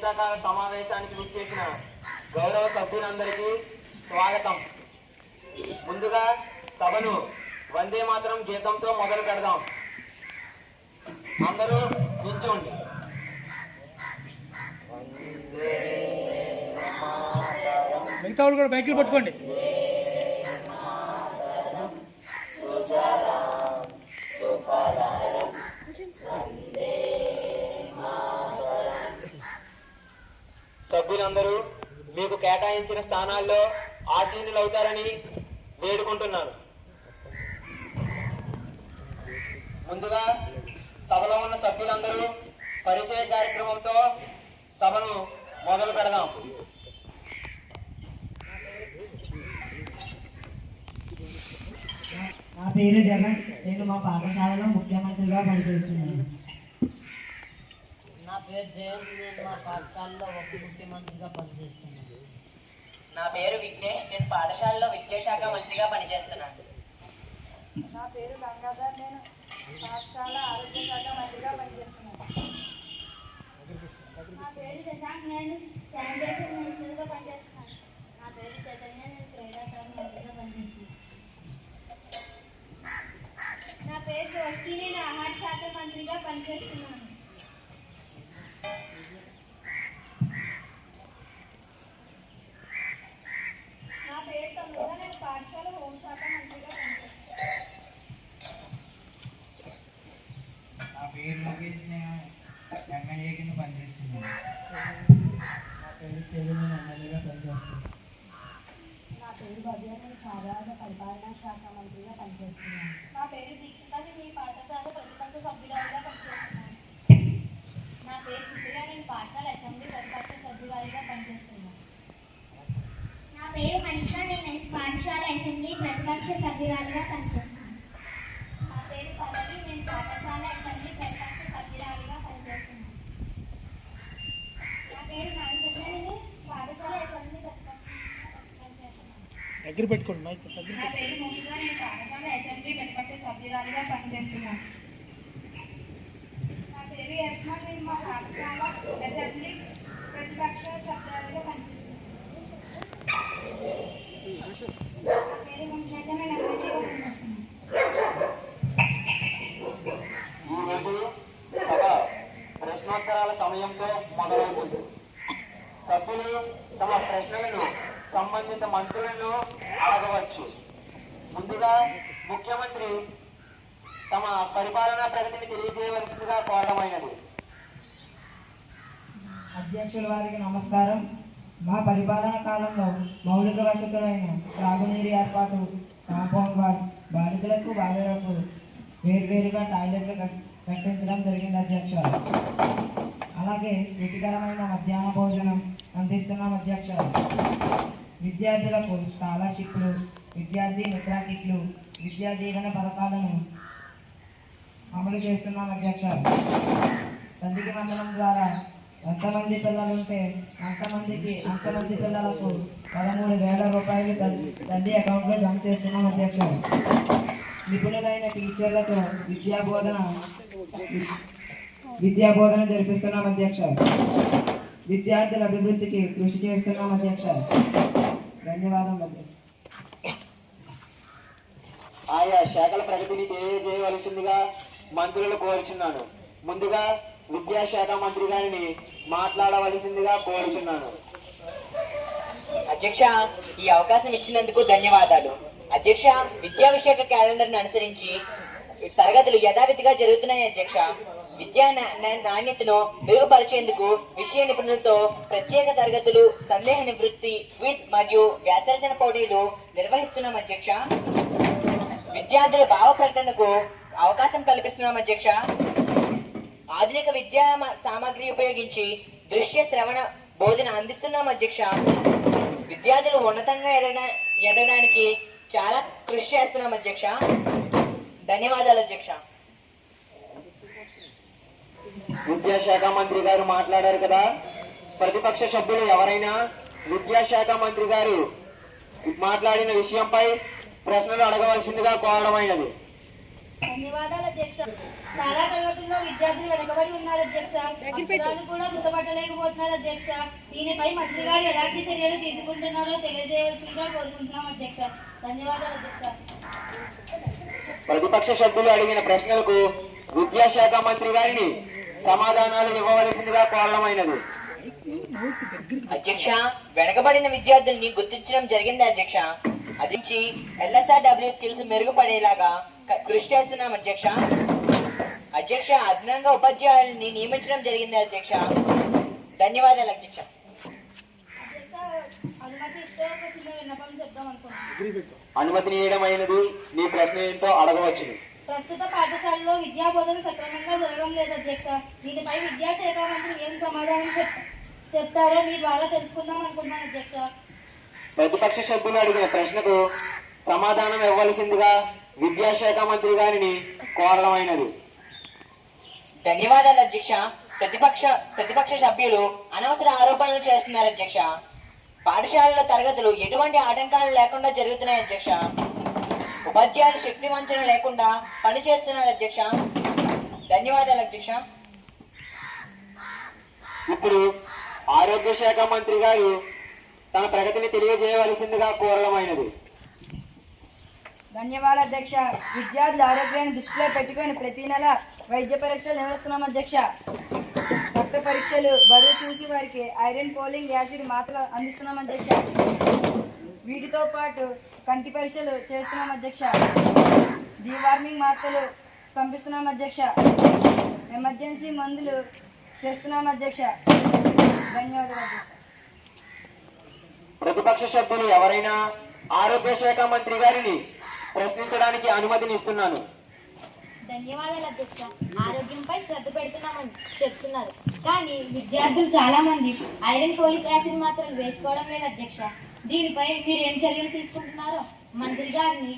శీతాకాల సమావేశానికి విచ్చేసిన గౌరవ సభ్యులందరికీ స్వాగతం. ముందుగా సభను వందే మాతరం గీతంతో మొదలు పెడదాం. అందరూ నిల్చోండి. మిగతా వాళ్ళు కూడా బైకులు పట్టుకోండి. సభ్యులందరూ మీకు కేటాయించిన స్థానాల్లో ఆసీనులవుతారని వేడుకుంటున్నారు. ముందుగా సభలో ఉన్న సభ్యులందరూ పరిచయ కార్యక్రమంతో సభను మొదలు పెడదాం. నా పేరు జగన్. నేను మా పాఠశాలలో ముఖ్యమంత్రిగా పనిచేస్తున్నాను. నా పేరు జయన్. నేను మా పాఠశాలలో ఒక ముఖ్యమంత్రిగా పనిచేస్తున్నాను. నా పేరు విఘ్నేష్. నేను పాఠశాలలో విద్యాశాఖ మంత్రిగా పనిచేస్తున్నాను. నా పేరు గంగాధర్. నేను పాఠశాల ఆరోగ్య శాఖ మంత్రిగా పనిచేస్తున్నాను. నా పేరు శశాంక్. నేను శానిటేషన్ మినిస్టర్గా పనిచేస్తున్నాను. నా పేరు చైతన్య. నేను క్రీడా శాఖ మంత్రిగా పనిచేస్తున్నాను. నా పేరు రోష్కి. నేను ఆహార శాఖ మంత్రిగా పనిచేస్తున్నాను. నా పేరు తమ్ముగా. నేను పాఠశాల హోంశాఖ మంత్రిగా పనిచేస్తున్నాను. నా పేరు లోకేష్. నేను ఎమ్మెల్యే కింద పనిచేస్తున్నాను. నా పేరు తెలుగు. నేను ఎమ్మెల్యేగా పనిచేస్తున్నాను. నా పేరు భవ్య. నేను సాధారణ పరిపాలనా శాఖ మంత్రిగా పనిచేస్తున్నాను. నా పేరు దీక్షిత. నేను ఈ పాఠశాల ప్రతిపక్ష సభ్యురాలిగా పనిచేస్తున్నాను. నా పేరు సుప్రియ. నేను పాఠశాల అసెంబ్లీ ప్రతిపక్ష సభ్యురాలిగా పనిచేస్తున్నాను. నా పేరు మనీష. నేను పాఠశాల అసెంబ్లీ ప్రతిపక్ష సభ్యురాలిగా పనిచేస్తున్నాను. నా పేరు పల్లవి. నేను పాఠశాల అసెంబ్లీ ప్రతిపక్ష సభ్యురాలిగా పనిచేస్తున్నాను. నా పేరు మనసజ్జ. నేను పాఠశాల అసెంబ్లీ ప్రతిపక్ష పనిచేస్తున్నాను. దగ్గర పెట్టుకోండి మైక్ దగ్గర. నా పేరు మోహిత. నేను పాఠశాల అసెంబ్లీ ప్రతిపక్ష సభ్యురాలిగా పనిచేస్తున్నాను. నా పేరు యష్మా. నేను మా పాఠశాల అసెంబ్లీ ప్రతిపక్ష సభ్యురాలిగా పనిచేస్తున్నాను. నా పేరు వంశక. నేను ఎమ్మెల్యేగా పనిచేస్తున్నాను. ఈరోజు సభ ప్రశ్నోత్తరాల సమయంతో మొదలవుతుంది. సభ్యులు తమ ప్రశ్నలను సంబంధిత మంత్రులను అడగవచ్చు. ముందుగా ముఖ్యమంత్రి తమ పరిపాలనా ప్రగతిని తెలియజేయవలసిందిగా కోరడమైనది. అధ్యక్షుల వారికి నమస్కారం. మా పరిపాలన కాలంలో మౌలిక వసతులైన త్రాగునీరు ఏర్పాటు, కాంపౌండ్ వాల్, బాలికలకు బాలులకు వేర్వేరుగా టాయిలెట్లు కట్టించడం జరిగింది అధ్యక్ష. అలాగే రుచికరమైన మధ్యాహ్న భోజనం అందిస్తున్నాం అధ్యక్ష. విద్యార్థులకు స్కాలర్షిప్లు, విద్యార్థి మిత్ర కిట్లు, విద్యా దీవెన పథకాలను అమలు చేస్తున్నాం అధ్యక్ష. తల్లికి వందనం ద్వారా ఎంతమంది పిల్లలుంటే అంతమంది పిల్లలకు 13,000 రూపాయలు తల్లి అకౌంట్లో జమ చేస్తున్నాం అధ్యక్ష. నిపుణులైన టీచర్లతో విద్యాబోధన జరిపిస్తున్నాం అధ్యక్ష. విద్యార్థుల అభివృద్ధికి కృషి చేస్తున్నాం అధ్యక్ష. ధన్యవాదాలు అధ్యక్ష. ఆయా శాఖల ప్రగతిని తెలియజేయవలసిందిగా మంత్రులు కోరుచున్నాను. ముందుగా విద్యాశాఖ మంత్రి గారిని మాట్లాడవలసిందిగా కోరుచున్నాను. అధ్యక్ష, ఈ అవకాశం ఇచ్చినందుకు ధన్యవాదాలు. అధ్యక్ష, విద్యా విశాఖ క్యాలెండర్ను అనుసరించి తరగతులు యథావిధిగా జరుగుతున్నాయి అధ్యక్ష. విద్యా నాణ్యతను మెరుగుపరిచేందుకు విషయ నిపుణులతో ప్రత్యేక తరగతులు, సందేహ నివృత్తి, క్విజ్ మరియు వ్యాసరచన పోటీలు నిర్వహిస్తున్నాం అధ్యక్ష. విద్యార్థుల భావ ప్రకటనకు అవకాశం కల్పిస్తున్నాం అధ్యక్ష. ఆధునిక విద్యా సామాగ్రి ఉపయోగించి దృశ్య శ్రవణ బోధన అందిస్తున్నాం అధ్యక్ష. విద్యార్థులు ఉన్నతంగా ఎదగడానికి చాలా కృషి చేస్తున్నాం అధ్యక్ష. ధన్యవాదాలు అధ్యక్ష. విద్యాశాఖ మంత్రి గారు మాట్లాడారు కదా. ప్రతిపక్ష సభ్యులు ఎవరైనా విద్యాశాఖ మంత్రి గారు మాట్లాడిన విషయంపై ప్రశ్నలు అడగవలసిందిగా కోరడమైనది. ధన్యవాదాలు అధ్యక్ష. చాలా తరగతుల్లో విద్యార్థులు వెనకబడి ఉన్నారు అధ్యక్ష. అక్షరాలు కూడా గుర్తుపట్టలేకపోతున్నారు అధ్యక్ష. దీనిపై మంత్రి గారు ఎలాంటి చర్యలు తీసుకుంటున్నారో తెలియజేయవలసిందిగా కోరుకుంటున్నాం అధ్యక్ష. ధన్యవాదాలు అధ్యక్ష. ప్రతిపక్ష సభ్యులు అడిగిన ప్రశ్నలకు విద్యాశాఖ మంత్రి గారిని సమాధానాలు ఇవ్వవలసిందిగా కోరడమైనది. అధ్యక్ష, వెనకబడిన విద్యార్థుల్ని గుర్తించడం జరిగింది అధ్యక్ష. అదించి LSRW స్కిల్స్ మెరుగుపడేలాగా కృషి చేస్తున్నాం అధ్యక్ష. అధ్యక్ష, అదనంగా ఉపాధ్యాయుల్ని నియమించడం జరిగింది అధ్యక్ష. ధన్యవాదాలు అధ్యక్ష. అధ్యక్ష, అనుమతి ఇస్తే ఒక చిన్న విన్నపం చెప్దాం అనుకుంటున్నాను. అనుమతిని ఇవ్వడమైనది. నీ ప్రశ్న ఏంటో అడగవచ్చును. ప్రస్తుత పాఠశాలలో విద్యా బోధన సక్రమంగా జరగడం లేదు అధ్యక్ష. దీనిపై విద్యాశాఖ మంత్రి ఏం సమాధానం చెప్తారో మీ ద్వారా తెలుసుకుందాం అనుకుంటున్నాను అధ్యక్ష. ప్రతిపక్ష సభ్యులు అడిగిన ప్రశ్నకు సమాధానం ఇవ్వవలసిందిగా విద్యాశాఖ మంత్రి గారిని కోరడమైనది. ధన్యవాదాలు అధ్యక్ష. ప్రతిపక్ష సభ్యులు అనవసర ఆరోపణలు చేస్తున్నారు అధ్యక్ష. పాఠశాలలో తరగతులు ఎటువంటి ఆటంకాలు లేకుండా జరుగుతున్నాయి అధ్యక్ష. ఉపాధ్యాయులు శక్తి వంచన లేకుండా పనిచేస్తున్నారు అధ్యక్ష. ధన్యవాదాలు అధ్యక్ష. ఇప్పుడు ఆరోగ్య శాఖ మంత్రి గారు తన ప్రగతిని తెలియజేయవలసిందిగా కోరడమైనది. ధన్యవాదాలు అధ్యక్ష. విద్యార్థుల ఆరోగ్యాన్ని దృష్టిలో పెట్టుకొని ప్రతి నెల వైద్య పరీక్షలు నిర్వహిస్తున్నాం అధ్యక్ష. రక్త పరీక్షలు, బరువు చూసి వారికి ఐరన్ పోలింగ్ యాసిడ్ మాత్రలు అందిస్తున్నాం అధ్యక్ష. వీటితో పాటు కంటి పరీక్షలు చేస్తున్నాం అధ్యక్ష. డీవార్మింగ్ మాత్రలు పంపిస్తున్నాం అధ్యక్ష. ఎమర్జెన్సీ మందులు తెస్తున్నాం అధ్యక్ష. ధన్యవాదాలు అధ్యక్ష. ప్రతిపక్ష సభ్యులు ఎవరైనా ఆరోగ్య శాఖ మంత్రి గారిని ప్రశ్నించడానికి అనుమతిని ఇస్తున్నాను. ధన్యవాదాలు అధ్యక్ష. ఆరోగ్యంపై శ్రద్ధ పెడుతున్నామని చెప్తున్నారు, కానీ విద్యార్థులు చాలా మంది ఐరన్ ఫోలిక్ యాసిడ్ మాత్రం వేసుకోవడం లేదు అధ్యక్ష. దీనిపై మీరు ఏం చర్యలు తీసుకుంటున్నారో మంత్రి గారిని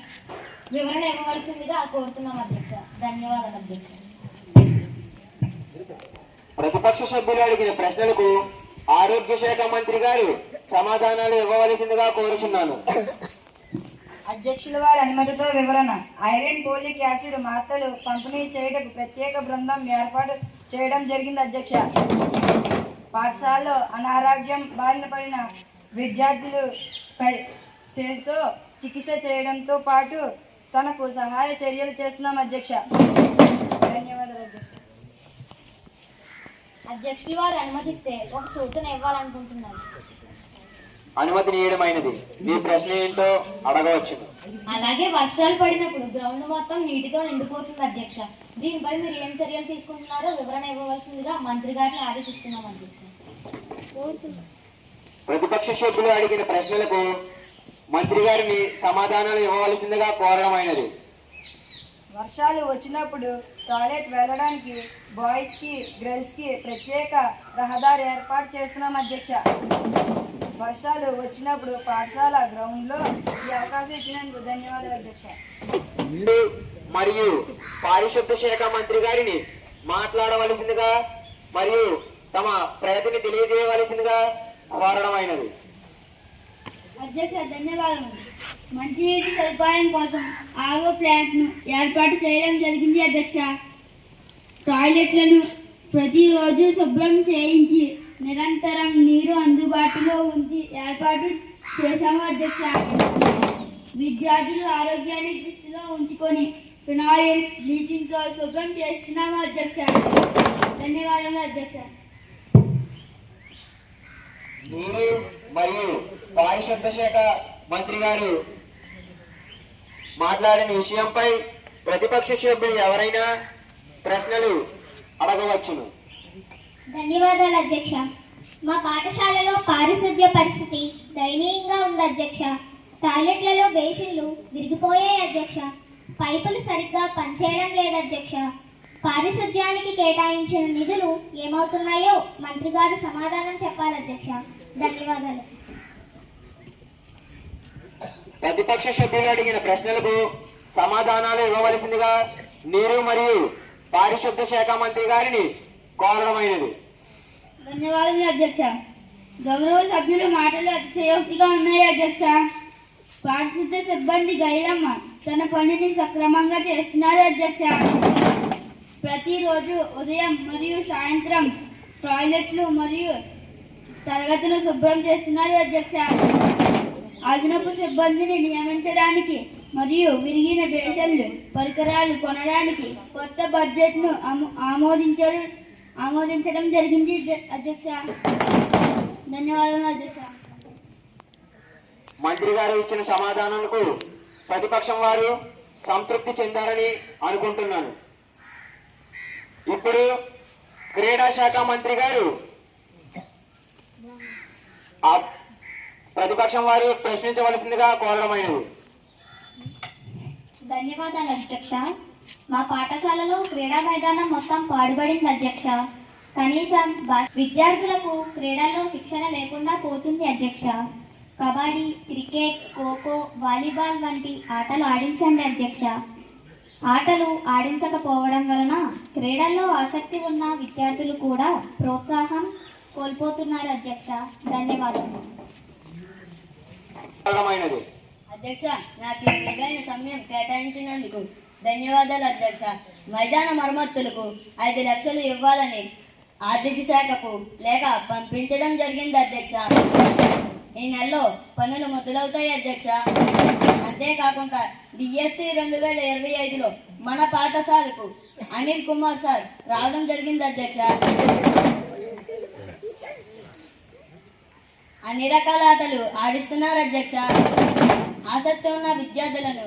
వివరణ ఇవ్వవలసిందిగా కోరుతున్నాం అధ్యక్ష. ధన్యవాదాలు అధ్యక్ష. ప్రతిపక్ష సభ్యులు అడిగిన ప్రశ్నలకు ఆరోగ్య శాఖ మంత్రి గారు సమాధానాలు ఇవ్వవలసిందిగా కోరుచున్నాను. అధ్యక్షుల వారి అనుమతితో వివరణ. ఐరన్ పోలిక్ యాసిడ్ మాత్రలు పంపిణీ చేయడానికి ప్రత్యేక బృందం ఏర్పాటు చేయడం జరిగింది అధ్యక్ష. పాఠశాలలో అనారోగ్యం బారిన పడిన విద్యార్థులు చేతితో చికిత్స చేయడంతో పాటు తనకు సహాయ చర్యలు చేస్తున్నాం అధ్యక్ష. ధన్యవాదాలు అధ్యక్ష. అధ్యక్షులు వారు అనుమతిస్తే ఒక సూచన ఇవ్వాలనుకుంటున్నాను. అనుమతిని ఇవ్వడమైనది. మీ ప్రశ్న ఏంటో అడగవచ్చు. అలాగే వర్షాలు పడినప్పుడు గ్రౌండ్ మొత్తం నీటితో నిండిపోతుంది అధ్యక్ష. దీనిపై మీరు ఏం చర్యలు తీసుకుంటున్నారో వివరణ ఇవ్వవలసిందిగా మంత్రి గారిని ఆదేశిస్తున్నాం అధ్యక్ష. ప్రతిపక్ష సభ్యులు అడిగిన ప్రశ్నలకు మంత్రి గారిని సమాధానాలు ఇవ్వవలసిందిగా కోరడమైనది. వర్షాలు వచ్చినప్పుడు టాయిలెట్ వెళ్ళడానికి బాయ్స్ కి గర్ల్స్ కి ప్రత్యేక రహదారి ఏర్పాటు చేస్తున్నాం అధ్యక్ష. వర్షాలు వచ్చినప్పుడు పాఠశాల గ్రౌండ్ లో ఈ అవకాశం ఇచ్చినందుకు ధన్యవాదాలు అధ్యక్ష. మరియు పారిశుద్ధ శాఖ మంత్రి గారిని మాట్లాడవలసిందిగా మరియు తమ ప్రగతిని తెలియజేయవలసిందిగా కోరడమైనది. అధ్యక్ష, ధన్యవాదములు. మంచినీటి సదుపాయం కోసం ఆర్ఓ ప్లాంట్ను ఏర్పాటు చేయడం జరిగింది అధ్యక్ష. టాయిలెట్లను ప్రతిరోజు శుభ్రం చేయించి నిరంతరం నీరు అందుబాటులో ఉంచి ఏర్పాటు చేశాము అధ్యక్ష. విద్యార్థులు ఆరోగ్యాన్ని దృష్టిలో ఉంచుకొని ఫినాయిల్, బ్లీచింగ్తో శుభ్రం చేస్తున్నాము అధ్యక్ష. ధన్యవాదాలు అధ్యక్ష. నీరు మరియు పారిశుద్ధ శాఖ మంత్రి గారు మాట్లాడిన విషయంపై ప్రతిపక్ష సభ్యులు ఎవరైనా ప్రశ్నలు అడగవచ్చును. ధన్యవాదాలు అధ్యక్ష. మా పాఠశాలలో పారిశుద్ధ్య పరిస్థితి దయనీయంగా ఉంది అధ్యక్ష. టాయిలెట్లలో బేసిన్లు విరిగిపోయాయి అధ్యక్ష. పైపులు సరిగ్గా పనిచేయడం లేదు అధ్యక్ష. పారిశుద్ధ్యానికి కేటాయించిన నిధులు ఏమవుతున్నాయో మంత్రి గారు సమాధానం చెప్పాలి అధ్యక్ష. ధన్యవాదాలు. ప్రతిపక్ష సభ్యులు అడిగిన ప్రశ్నలకు సమాధానాలు ఇవ్వవలసిందిగా నీరు మరియు పారిశుద్ధ శాఖ మంత్రి గారిని కోరడమైనది. ధన్యవాదాలు అధ్యక్ష. గౌరవ సభ్యుల మాటలు అతిశయోక్తిగా ఉన్నాయి అధ్యక్ష. పారిశుద్ధ సిబ్బంది గైరమ్మ తన పనిని సక్రమంగా చేస్తున్నారు అధ్యక్ష. ప్రతిరోజు ఉదయం మరియు సాయంత్రం టాయిలెట్లు మరియు తరగతులు శుభ్రం చేస్తున్నారు అధ్యక్ష. అదనపు సిబ్బందిని నియమించడానికి మరియు విరిగిన బేసన్లు పరికరాలు కొనడానికి కొత్త బడ్జెట్ను ఆమోదించడం జరిగింది అధ్యక్ష. ధన్యవాదాలు అధ్యక్ష. మంత్రి గారు ఇచ్చిన సమాధానాలకు ప్రతిపక్షం వారు సంతృప్తి చెందారని అనుకుంటున్నాను. ఇప్పుడు క్రీడా శాఖ మంత్రి గారు ప్రతిపక్షం వారు ప్రశ్నించవలసిందిగా కోరడమైనది. ధన్యవాదాలు అధ్యక్ష. మా పాఠశాలలో క్రీడా మైదానం మొత్తం పాడుబడింది అధ్యక్ష. కనీసం విద్యార్థులకు క్రీడల్లో శిక్షణ లేకుండా పోతుంది అధ్యక్ష. కబడ్డీ, క్రికెట్, ఖోఖో, వాలీబాల్ వంటి ఆటలు ఆడించండి అధ్యక్ష. ఆటలు ఆడించకపోవడం వలన క్రీడల్లో ఆసక్తి ఉన్న విద్యార్థులు కూడా ప్రోత్సాహం కోల్పోతున్నారు అధ్యక్ష. ధన్యవాదాలు అధ్యక్ష. నాకు విలువైన సమయం కేటాయించినందుకు ధన్యవాదాలు అధ్యక్ష. మైదాన మరమ్మతులకు 5 లక్షలు ఇవ్వాలని ఆర్థిక శాఖకు లేఖ పంపించడం జరిగింది అధ్యక్ష. ఈ నెలలో పనులు మొదలవుతాయి అధ్యక్ష. అంతేకాకుండా డిఎస్సి 2025లో మన పాఠశాలకు అనిల్ కుమార్ సార్ రావడం జరిగింది అధ్యక్ష. అన్ని రకాల ఆటలు ఆడిస్తున్నారు అధ్యక్ష. ఆసక్తి ఉన్న విద్యార్థులను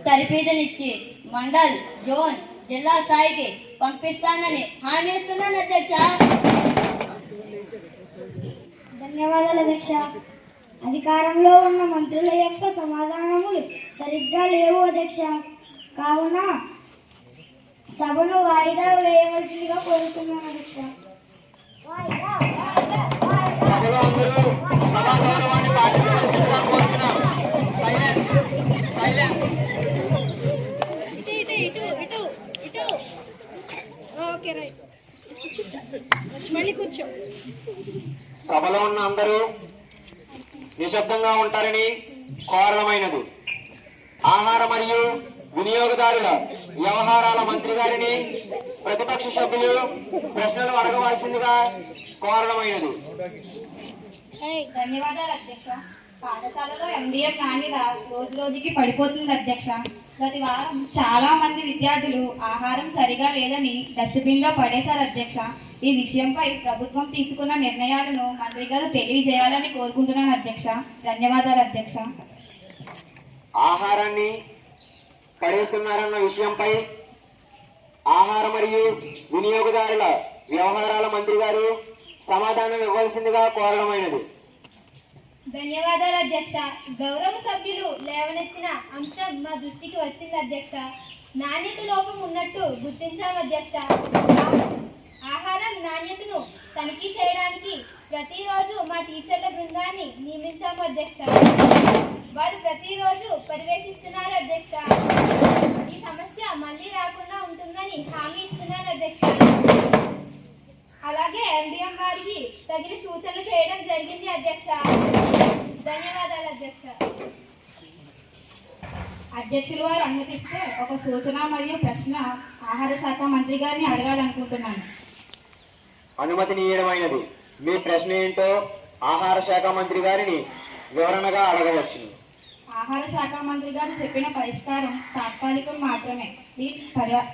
తరబేతునిచ్చి మండల్, జోన్, జిల్లా స్థాయికి పంపిస్తానని హామీ ఇస్తున్నాను అధ్యక్ష. ధన్యవాదాలు అధ్యక్ష. అధికారంలో ఉన్న మంత్రుల యొక్క సమాధానములు సరిగ్గా లేవు అధ్యక్ష. కావున సభను వాయిదా వేయవలసిందిగా కోరుతున్నాను అధ్యక్ష. సభలో ఉన్న అందరూ నిశ్శబ్దంగా ఉంటారని కోరడమైనది. ఆహార మరియు వినియోగదారుల వ్యవహారాల మంత్రి గారిని ప్రతిపక్ష సభ్యులు ప్రశ్నలు అడగవలసిందిగా కోరడమైనది. ధన్యవాదాలు అధ్యక్ష. పాఠశాలలో ఎండిఎం నాణ్యత రోజు రోజుకి పడిపోతుంది అధ్యక్ష. గత వారం చాలా మంది విద్యార్థులు ఆహారం సరిగా లేదని డస్ట్బిన్ లో పడేశారు అధ్యక్ష. ఈ విషయంపై ప్రభుత్వం తీసుకున్న నిర్ణయాలను మంత్రి గారు తెలియజేయాలని కోరుకుంటున్నాను అధ్యక్ష. ధన్యవాదాలు అధ్యక్ష. ఆహారాన్ని పడేస్తున్నారన్న విషయంపై ఆహార మరియు వినియోగదారుల వ్యవహారాల మంత్రి గారు సమాధానం ఇవ్వాల్సిందిగా కోరడమైనది. ధన్యవాదాలు అధ్యక్ష. గౌరవ సభ్యులు లేవనెత్తిన అంశం మా దృష్టికి వచ్చింది అధ్యక్ష. నాణ్యత లోపం ఉన్నట్టు గుర్తించాం అధ్యక్ష. ఆహారం నాణ్యతను తనిఖీ చేయడానికి ప్రతిరోజు మా టీచర్ల బృందాన్ని నియమించాము అధ్యక్ష. వారు ప్రతిరోజు పర్యవేక్షిస్తున్నారు అధ్యక్ష. ఈ సమస్య మళ్ళీ రాకుండా ఉంటుందని హామీ ఇస్తున్నాను అధ్యక్ష. అలాగే ఎండిఎం వారికి తగిన సూచనలు చేయడం జరిగింది అధ్యక్ష. ధన్యవాదాలు అధ్యక్ష. అధ్యక్షులు వారు అనుమతిస్తే ఒక సూచన మరియు ప్రశ్న ఆహార శాఖ మంత్రి గారిని అడగాలనుకుంటున్నాను. అనుమతినీయమైనది. మీ ప్రశ్న ఏంటో ఆహార శాఖ మంత్రి గారిని వివరణగా అడగవచ్చు. ఆహార శాఖ మంత్రి గారు చెప్పిన పరిష్కారం తాత్కాలికం మాత్రమే. దీని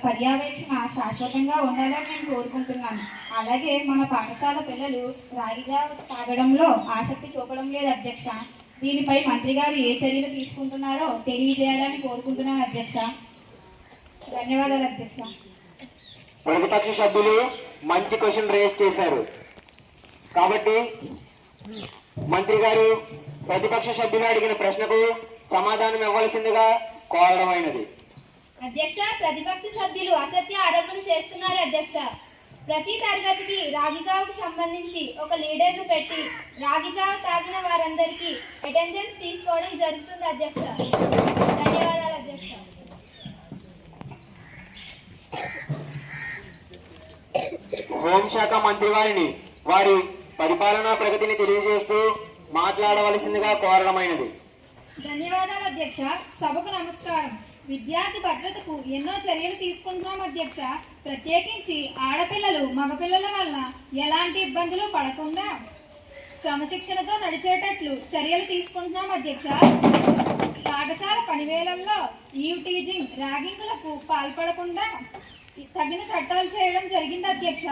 పర్యవేక్షణ శాశ్వతంగా ఉండాలని నేను కోరుకుంటున్నాను. అలాగే మన పాఠశాల పిల్లలు రాగిగా తాగడంలో ఆసక్తి చూపడం లేదు అధ్యక్ష. దీనిపై మంత్రి గారు ఏ చర్యలు తీసుకుంటున్నారో తెలియజేయాలని కోరుకుంటున్నాను అధ్యక్ష. ధన్యవాదాలు అధ్యక్ష. ప్రతిపక్ష సభ్యులు మంచి క్వశ్చన్ రేస్ చేశారు కాబట్టి మంత్రి గారు ప్రతిపక్ష సభ్యులు అడిగిన ప్రశ్నకు సమాధానం ఇవ్వాల్సిందిగా కోరడమైనది. అధ్యక్ష, ప్రతిపక్ష సభ్యులు అసత్య ఆరోపణలు చేస్తున్నారు అధ్యక్ష. ప్రతి తరగతికి రాగిజావుకు సంబంధించి ఒక లీడర్ను పెట్టి రాగిజావు తాగిన వారందరికీ అటెండెన్స్ తీసుకోవడం జరుగుతుంది అధ్యక్ష. ధన్యవాదాలు అధ్యక్ష. హోంశాఖ మంత్రి వారిని వారి పరిపాలనా ప్రగతిని తెలియజేస్తూ మాట్లాడవలసిందిగా కోరడమైనది. ధన్యవాదాలు అధ్యక్ష. సభకు నమస్కారం. విద్యార్థి భద్రతకు ఎన్నో చర్యలు తీసుకుంటున్నాం అధ్యక్ష. ప్రత్యేకించి ఆడపిల్లలు మగపిల్లల వలన ఎలాంటి ఇబ్బందులు పడకుండా క్రమశిక్షణతో నడిచేటట్లు చర్యలు తీసుకుంటున్నాం అధ్యక్ష. పాఠశాల పనివేళల్లో ఈవ్ టీజింగ్, ర్యాగింగ్లకు పాల్పడకుండా తగిన చట్టాలు చేయడం జరిగింది అధ్యక్ష.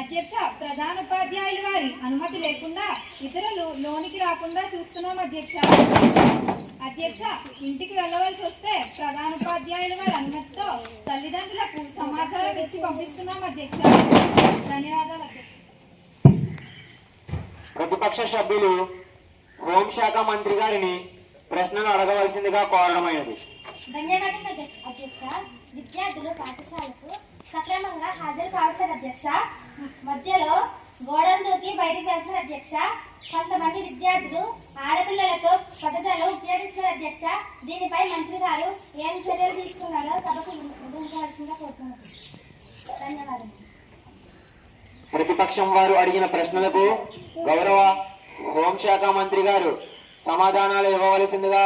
అధ్యక్ష, ప్రధాన ఉపాధ్యాయులు వారి అనుమతి లేకుండా ఇతరులు లోనికి రాకుండా చూస్తున్నాం అధ్యక్ష. అధ్యక్ష, ఇంటికి వెళ్ళవలసి వస్తే ప్రధాన ఉపాధ్యాయుల వారి అనుమతితో తల్లిదండ్రులకు సమాచారం ఇచ్చి పంపిస్తున్నాం అధ్యక్ష. ధన్యవాదాలు అధ్యక్ష. ప్రతిపక్ష సభ్యులు హోంశాఖ మంత్రి గారిని ప్రశ్నలు అడగవలసిందిగా కోరడమైనది. ధన్యవాదాలు అధ్యక్ష. విద్యార్థులు పాఠశాలకు సక్రమంగా హాజరు కావట్లేదు అధ్యక్ష. మధ్యలో గోడలు దూకి బయటికి వెళ్తున్నారు అధ్యక్ష. కొంతమంది విద్యార్థులు ఆడపిల్లలతో పదజాలం ఉపయోగిస్తున్నారు అధ్యక్ష. దీనిపై మంత్రి గారు ఏం చర్యలు తీసుకున్నారో సభకు వివరించాల్సిందిగా కోరుతున్నారు. ధన్యవాదాలు. ప్రతిపక్షం వారు అడిగిన ప్రశ్నలకు గౌరవ హోంశాఖ మంత్రి గారు సమాధానాలు ఇవ్వవలసిందిగా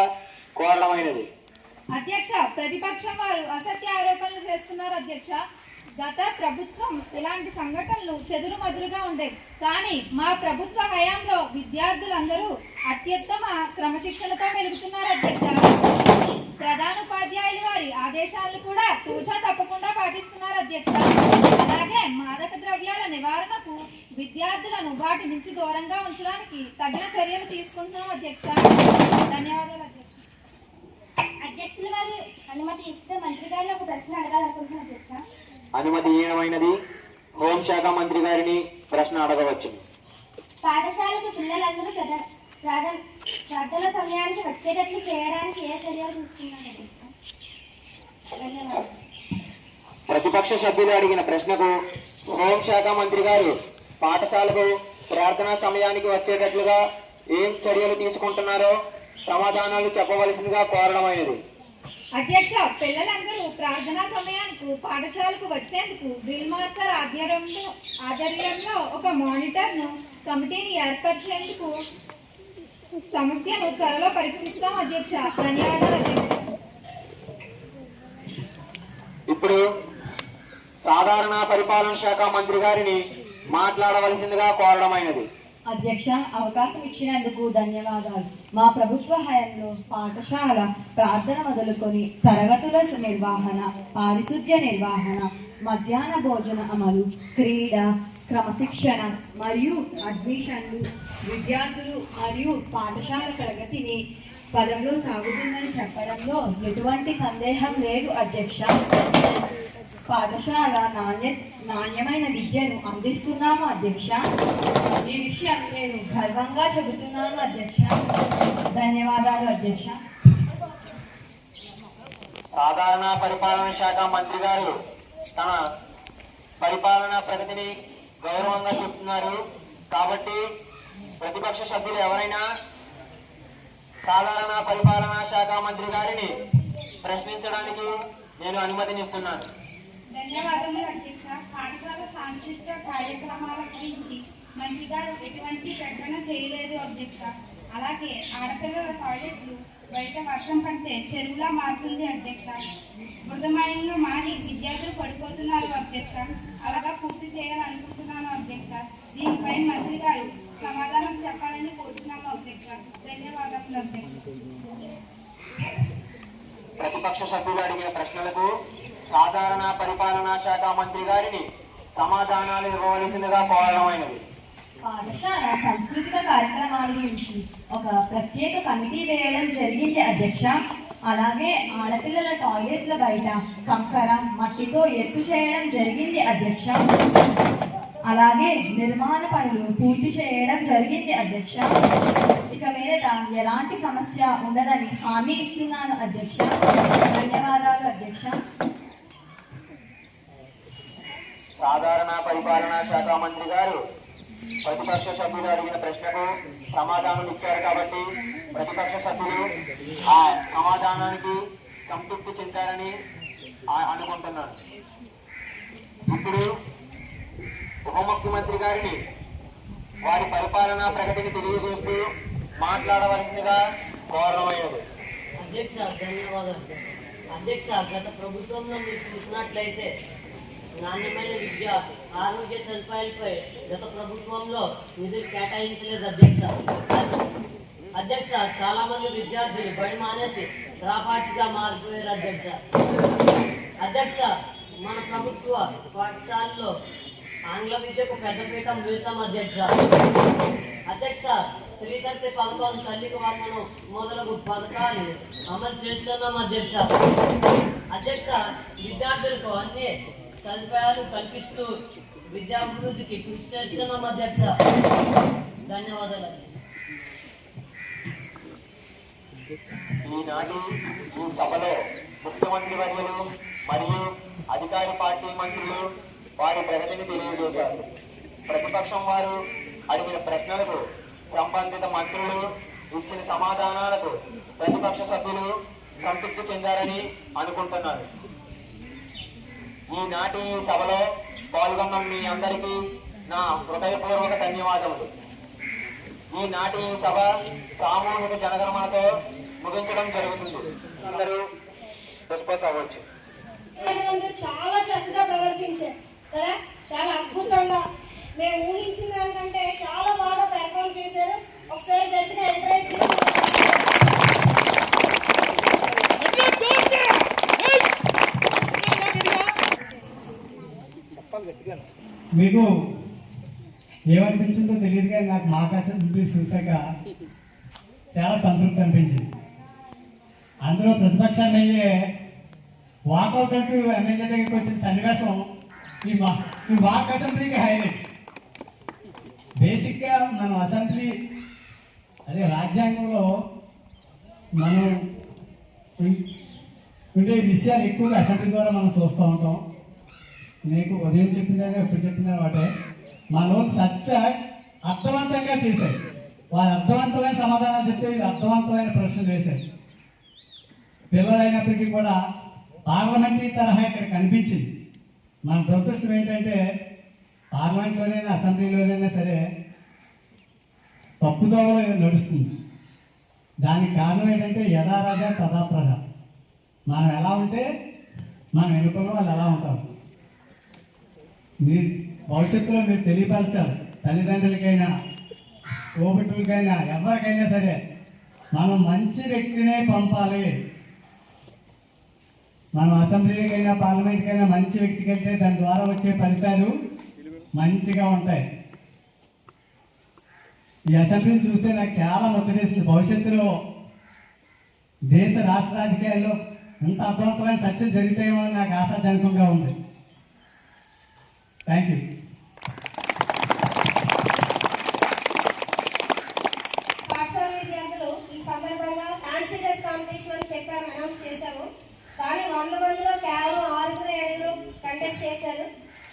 కోరడమైనది. అధ్యక్ష, ప్రతిపక్షం వారు అసత్య ఆరోపణలు చేస్తున్నారు అధ్యక్ష. గత ప్రభుత్వం ఇలాంటి సంఘటనలు చెదురుమదురుగా ఉండేవి. కానీ మా ప్రభుత్వ హయాంలో విద్యార్థులందరూ అత్యుత్తమ క్రమశిక్షణతో మెలుగుతున్నారు అధ్యక్ష. ప్రధానోపాధ్యాయులు వారి ఆదేశాలను కూడా తూచా తప్పకుండా పాటిస్తున్నారు అధ్యక్ష. అలాగే మాదక ద్రవ్యాల నివారణకు విద్యార్థులను వాటి నుంచి దూరంగా ఉంచడానికి తగిన చర్యలు తీసుకుంటున్నాం అధ్యక్ష. ధన్యవాదాలు అధ్యక్ష. అధ్యక్షుల వారు అనుమతి ఇస్తే మంత్రి గారిని ఒక ప్రశ్న అడగాలనుకుంటున్నాను అధ్యక్ష. అనుమతి ఈయనమైనది. హోంశాఖ మంత్రి గారిని ప్రశ్న అడగవచ్చు. పాఠశాలకు పిల్లలందరూ ప్రార్థన సమయానికి వచ్చేటట్లు చేయడానికి ఏ చర్యలు తీసుకున్నారు అధ్యక్ష? ధన్యవాదాలు. ప్రతిపక్ష సభ్యులు అడిగిన ప్రశ్నకు హోంశాఖ మంత్రి గారు పాఠశాలకు ప్రార్థనా సమయానికి వచ్చేటట్లుగా ఏం చర్యలు తీసుకుంటున్నారో సమాధానాలు చెప్పవలసిందిగా కోరడమైనది. అధ్యక్ష, పిల్లలందరూ ప్రార్థనా సమయానికి పాఠశాలకు వచ్చేందుకు డ్రిల్ మాస్టర్ ఆధ్వర్యంలో ఒక మానిటర్ను కమిటీని ఏర్పరిచేందుకు సమస్యను త్వరలో పరీక్షిస్తాం అధ్యక్ష. ధన్యవాదాలు అధ్యక్ష. ఇప్పుడు సాధారణ పరిపాలన శాఖ మంత్రి గారిని మాట్లాడవలసిందిగా కోరడమైనది. అధ్యక్ష, అవకాశం ఇచ్చినందుకు ధన్యవాదాలు. మా ప్రభుత్వ హయాంలో పాఠశాల ప్రార్థన మొదలుకొని తరగతుల నిర్వహణ, పారిశుద్ధ్య నిర్వహణ, మధ్యాహ్న భోజన అమలు, క్రీడ, క్రమశిక్షణ మరియు అడ్మిషన్లు, విద్యార్థులు మరియు పాఠశాల ప్రగతిని పదంలో సాగుతుందని చెప్పడంలో ఎటువంటి సందేహం లేదు అధ్యక్ష. పాఠశాల నాణ్యమైన విద్యను అందిస్తున్నాము అధ్యక్ష. ఈ విషయం నేను గర్వంగా చెబుతున్నాను అధ్యక్ష. ధన్యవాదాలు అధ్యక్ష. సాధారణ పరిపాలన శాఖ మంత్రి గారు తన పరిపాలనా ప్రగతిని గౌరవంగా చెప్తున్నారు. కాబట్టి ప్రతిపక్ష సభ్యులు ఎవరైనా సాధారణ పరిపాలనా శాఖ మంత్రి గారిని ప్రశ్నించడానికి నేను అనుమతినిస్తున్నాను. ధన్యవాదములు అధ్యక్ష. పాఠశాల సాంస్కృతిక కార్యక్రమాల గురించి మంత్రి గారు ఎటువంటి ప్రకటన చేయలేదు అధ్యక్ష. అలాగే ఆడపిల్లల టాయిలెట్లు బయట వర్షం పడితే చెరువులా మారుతుంది అధ్యక్ష. మృదమయంలో మారి విద్యార్థులు పడిపోతున్నారు అధ్యక్ష. అలాగా పూర్తి చేయాలనుకుంటున్నాను అధ్యక్ష. దీనిపై మంత్రి గారు సమాధానం చెప్పాలని కోరుతున్నాము అధ్యక్ష. ధన్యవాదములు అధ్యక్ష. ప్రతిపక్ష సభ్యులు అడిగిన ప్రశ్నలకు సాధారణ పరిపాలనా శాఖ మంత్రి గారిని సమాధానాలు ఇవ్వవలసిందిగా కోరడమైనది. పాఠశాల సాంస్కృతిక కార్యక్రమాల గురించి ఒక ప్రత్యేక కమిటీ వేయడం జరిగింది అధ్యక్ష. అలాగే ఆడపిల్లల టాయిలెట్ల బయట కంకర, మట్టితో ఎత్తు చేయడం జరిగింది అధ్యక్ష. అలాగే నిర్మాణ పనులు పూర్తి చేయడం జరిగింది అధ్యక్ష. ఇక మీదట ఎలాంటి సమస్య ఉండదని హామీ ఇస్తున్నాను అధ్యక్ష. ధన్యవాదాలు అధ్యక్ష. సాధారణ పరిపాలనా శాఖ మంత్రి గారు ప్రతిపక్ష సభ్యులు అడిగిన ప్రశ్నకు సమాధానం ఇచ్చారు. కాబట్టి ప్రతిపక్ష సభ్యులు ఆ సమాధానానికి సంతృప్తి చెందారని అనుకుంటున్నాను. ఇప్పుడు ఉప ముఖ్యమంత్రి గారిని వారి పరిపాలనా ప్రగతిని తెలియజేస్తూ మాట్లాడవలసిందిగా కారణమైనది. అధ్యక్ష ధన్యవాదాలు. అధ్యక్ష గత ప్రభుత్వంలో మీరు చూసినట్లయితే నాణ్యమైన విద్య ఆరోగ్య సదుపాయాలపై గత ప్రభుత్వంలో నిధులు కేటాయించలేదు అధ్యక్ష. అధ్యక్ష చాలా మంది విద్యార్థులు బడి మానేసి డ్రాప్అవుట్స్గా మారిపోయారు అధ్యక్ష. అధ్యక్ష మన ప్రభుత్వ పాఠశాలలో ఆంగ్ల విద్యకు పెద్దపీఠం వేశాం అధ్యక్ష. అధ్యక్ష శ్రీశక్తి పథకం, తల్లికి వందనం మొదలగు పథకాలు అమలు చేస్తున్నాం అధ్యక్ష. అధ్యక్ష విద్యార్థులకు అన్ని సదుపాయాలు కల్పిస్తూ విద్యాభివృద్ధికి కృషి చేస్తున్నాం అధ్యక్ష. ధన్యవాదాలు. ఈనాటి ఈ సభలో ముఖ్యమంత్రి వర్యులు మరియు అధికార పార్టీ మంత్రులు వారి ప్రగతిని తెలియజేశారు. ప్రతిపక్షం వారు అడిగిన ప్రశ్నలకు సంబంధిత మంత్రులు ఇచ్చిన సమాధానాలకు ప్రతిపక్ష సభ్యులు సంతృప్తి చెందారని అనుకుంటున్నారు. ఈనాటి సభలో పాల్గొన్న మీ అందరికీ నా హృదయపూర్వక ధన్యవాదములు. ఈనాటి సభ సామూహిక జనగణమనతో ముగించడం జరుగుతుంది. అందరూ డిస్పోజ్ అవ్వచ్చు. చాలా చక్కగా ప్రదర్శించారు కదా, చాలా అద్భుతంగా. మేము ఊహించిన దానికంటే చాలా బాగా పెర్ఫార్మ్ చేశారు. ఒకసారి గట్టిగా ఎంకరేజ్ మీకు ఏమనిపించిందో తెలియదు కానీ నాకు మాకాశం చూసాక చాలా సంతృప్తి అనిపించింది. అందులో ప్రతిపక్షాన్ని అయ్యే వాకౌట్ అంటూ ఎమ్మెల్యే దగ్గరికి వచ్చిన సన్నివేశం ఈ వాక్ అసెంబ్లీకి హైలైట్. బేసిక్గా మనం అసెంబ్లీ అదే రాజ్యాంగంలో మనం ఉండే విషయాలు ఎక్కువగా అసెంబ్లీ ద్వారా మనం చూస్తూ ఉంటాం. మీకు ఉదయం చెప్పిందే ఎప్పుడు చెప్పిన వాటే మనం చర్చ అర్థవంతంగా చేశారు. వాళ్ళు అర్థవంతమైన సమాధానాలు చెప్తే వీళ్ళు అర్థవంతమైన ప్రశ్నలు వేశారు. పిల్లలైనప్పటికీ కూడా పార్లమెంటరీ తరహా ఇక్కడ కనిపించింది. మన దురదృష్టం ఏంటంటే పార్లమెంట్లోనైనా అసెంబ్లీలోనైనా సరే తప్పుదోవలో నడుస్తుంది. దానికి కారణం ఏంటంటే యథా రాజా తదా ప్రజ. మనం ఎలా ఉంటే మనం ఎన్నుకున్న వాళ్ళు ఎలా ఉంటారు. మీరు భవిష్యత్తులో మీరు తెలియపరచాలి. తల్లిదండ్రులకైనా తోబుట్టులకైనా ఎవరికైనా సరే మనం మంచి వ్యక్తినే పంపాలి. మనం అసెంబ్లీకైనా పార్లమెంట్కైనా మంచి వ్యక్తికి వెళ్తే దాని ద్వారా వచ్చే ఫలితాలు మంచిగా ఉంటాయి. ఈ అసెంబ్లీని చూస్తే నాకు చాలా ముచ్చటేసింది. భవిష్యత్తులో దేశ రాష్ట్ర రాజకీయాల్లో ఎంత అర్థవంతమైన చర్చలు జరుగుతాయేమో అని నాకు ఆశాజనకంగా ఉంది. Thank you. పాఠశాల విద్యార్థులు ఈ సందర్భంగా ఫ్యాన్సీ డ్రెస్ కాంపిటీషన్ అని చెప్పారు, అనౌన్స్ చేశాము. కానీ 100 మందిలో కేవలం 6-7 కంటెస్ట్ చేశారు.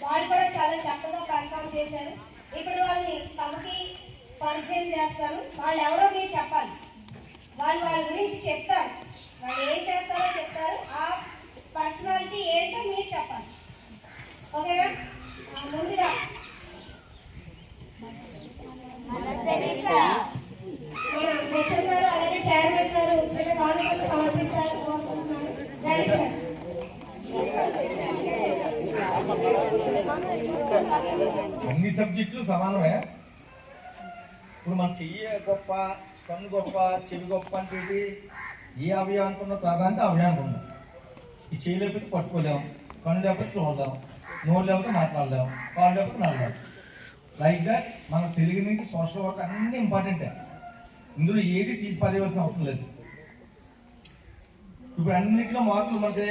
వాళ్ళు కూడా చాలా చక్కగా పర్ఫామ్ చేశారు. ఇప్పుడు వాళ్ళని సభకి పరిచయం చేస్తాను. వాళ్ళు ఎవరో మీరు చెప్పాలి. వాళ్ళ గురించి చెప్తారు, వాళ్ళు ఏం చేస్తారో చెప్తారు. ఆ పర్సనాలిటీ ఏంటో మీరు చెప్పాలి. ఓకేనా? ముందుగా మన అధ్యక్షులు గారు అలాగే చైర్మన్ గారు కానుకలు సమర్పిస్తారు. Ready sir. అన్ని సబ్జెక్టులు సమానమే. ఇప్పుడు మన చెయ్యి గొప్ప, కన్ను గొప్ప, చెవి గొప్ప అంటే ఏ అవయవానికి ఉన్న ప్రాధాన్యత అవయవానికి ఉంది. ఈ చెయ్యి లేకపోతే పట్టుకోలేము, కన్ను లేకపోతే చూడలేం, నోరు లేకపోతే మాట్లాడలేము, కాళ్ళు లేకపోతే నడలేము. లైక్ దట్ మన తెలుగు నుంచి సోషల్ వర్క్ అన్నీ ఇంపార్టెంటే. ఇందులో ఏది తీసి పడేయవలసిన అవసరం లేదు. ఇప్పుడు అన్నింటిలో మార్కులు మనకి